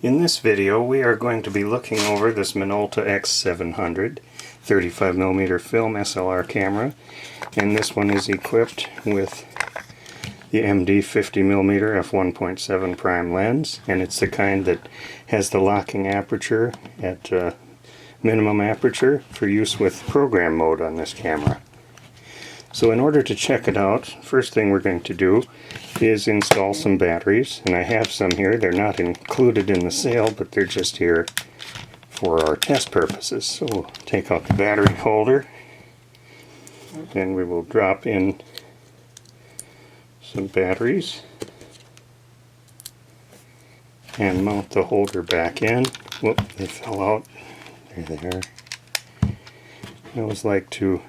In this video we are going to be looking over this Minolta X-700 35mm film SLR camera, and this one is equipped with the MD 50mm f1.7 prime lens, and it's the kind that has the locking aperture at minimum aperture for use with program mode on this camera. So in order to check it out, first thing we're going to do is install some batteries, and I have some here. They're not included in the sale, but they're just here for our test purposes. So we'll take out the battery holder, and we will drop in some batteries and mount the holder back in. Whoop, they fell out. There they are. I always like to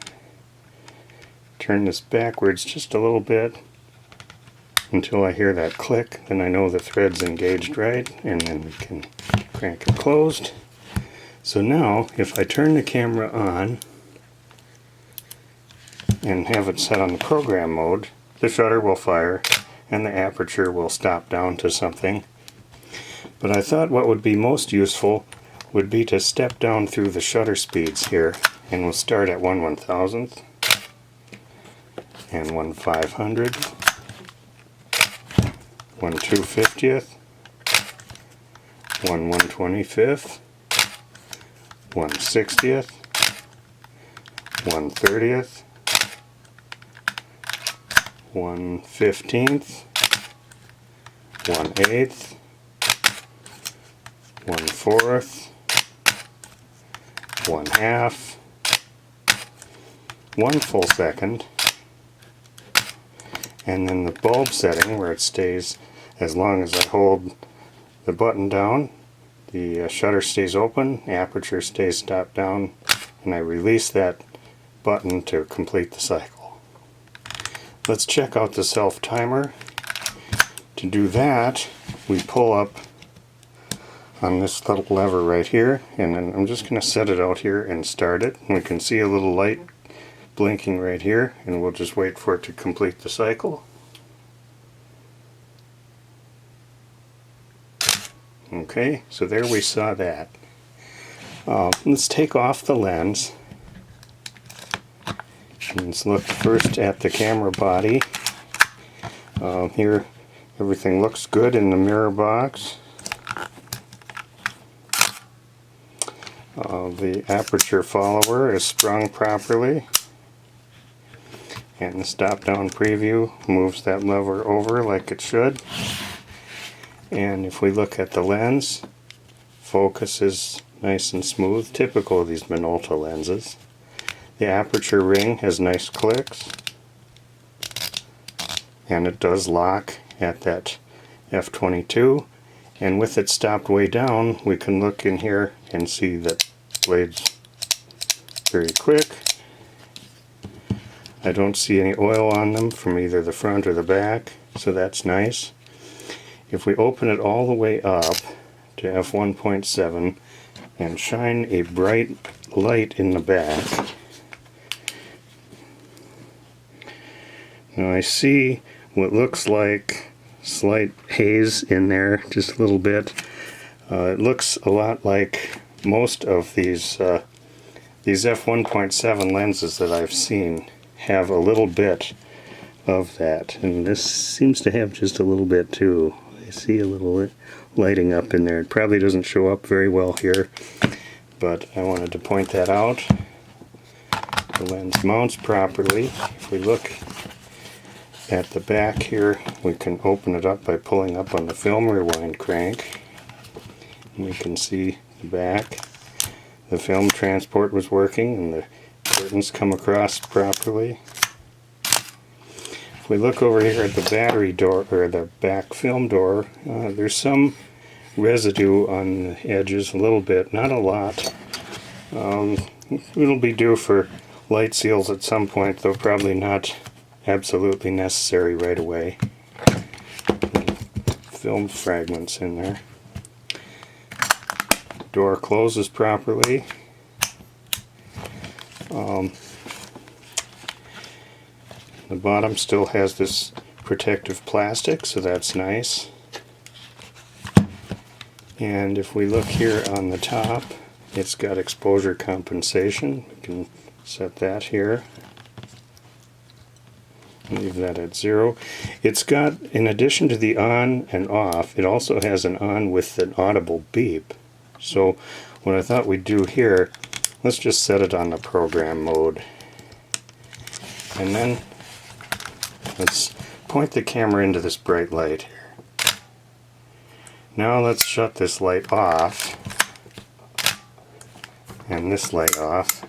turn this backwards just a little bit until I hear that click, then I know the thread's engaged right, and then we can crank it closed. So now if I turn the camera on and have it set on the program mode, the shutter will fire and the aperture will stop down to something. But I thought what would be most useful would be to step down through the shutter speeds here, and we'll start at 1/1000th and 1/500, 1/250th, 1/125th, 1/60th, 1/30th, 1/15th, 1/8th, 1/4th, 1/2, 1 full second, and then the bulb setting where it stays as long as I hold the button down. The shutter stays open, aperture stays stopped down, and I release that button to complete the cycle. Let's check out the self timer. To do that, we pull up on this little lever right here, and then I'm just going to set it out here and start it. And we can see a little light blinking right here, and we'll just wait for it to complete the cycle. Okay, so there we saw that. Let's take off the lens. And let's look first at the camera body. Here everything looks good in the mirror box. The aperture follower is sprung properly, and the stop down preview moves that lever over like it should. And if we look at the lens, focus is nice and smooth, typical of these Minolta lenses. The aperture ring has nice clicks, and it does lock at that f22, and with it stopped way down we can look in here and see that blade's very quick. I don't see any oil on them from either the front or the back, so that's nice. If we open it all the way up to f1.7 and shine a bright light in the back, now I see what looks like slight haze in there, just a little bit. It looks a lot like most of these f1.7 lenses that I've seen have a little bit of that, and this seems to have just a little bit too. I see a little lighting up in there. It probably doesn't show up very well here, but I wanted to point that out. The lens mounts properly. If we look at the back here, we can open it up by pulling up on the film rewind crank, and we can see the back. The film transport was working, and the curtains come across properly. If we look over here at the battery door, or the back film door, there's some residue on the edges, a little bit, not a lot. It'll be due for light seals at some point, though probably not absolutely necessary right away. Film fragments in there. Door closes properly. The bottom still has this protective plastic, so that's nice. And if we look here on the top, it's got exposure compensation. We can set that here. Leave that at 0. It's got, in addition to the on and off, it also has an on with an audible beep. So what I thought we'd do here, let's just set it on the program mode. And then let's point the camera into this bright light here. Now let's shut this light off and this light off,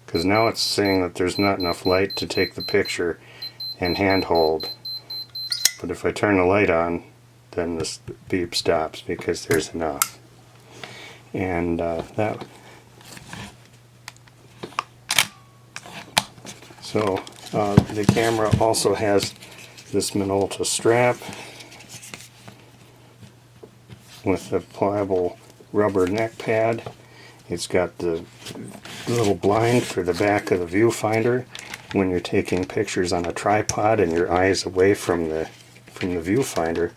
because now it's saying that there's not enough light to take the picture and handhold. But if I turn the light on, then this beep stops because there's enough. And the camera also has this Minolta strap with a pliable rubber neck pad. It's got the little blind for the back of the viewfinder. When you're taking pictures on a tripod and your eye is away from the viewfinder,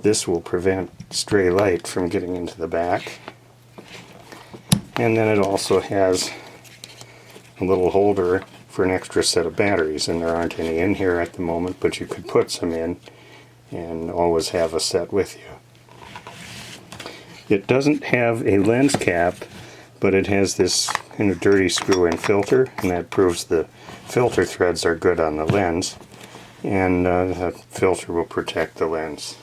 this will prevent stray light from getting into the back. And then it also has a little holder for an extra set of batteries, and there aren't any in here at the moment, but you could put some in and always have a set with you. It doesn't have a lens cap, but it has this kind of dirty screw-in filter, and that proves the filter threads are good on the lens, and that filter will protect the lens.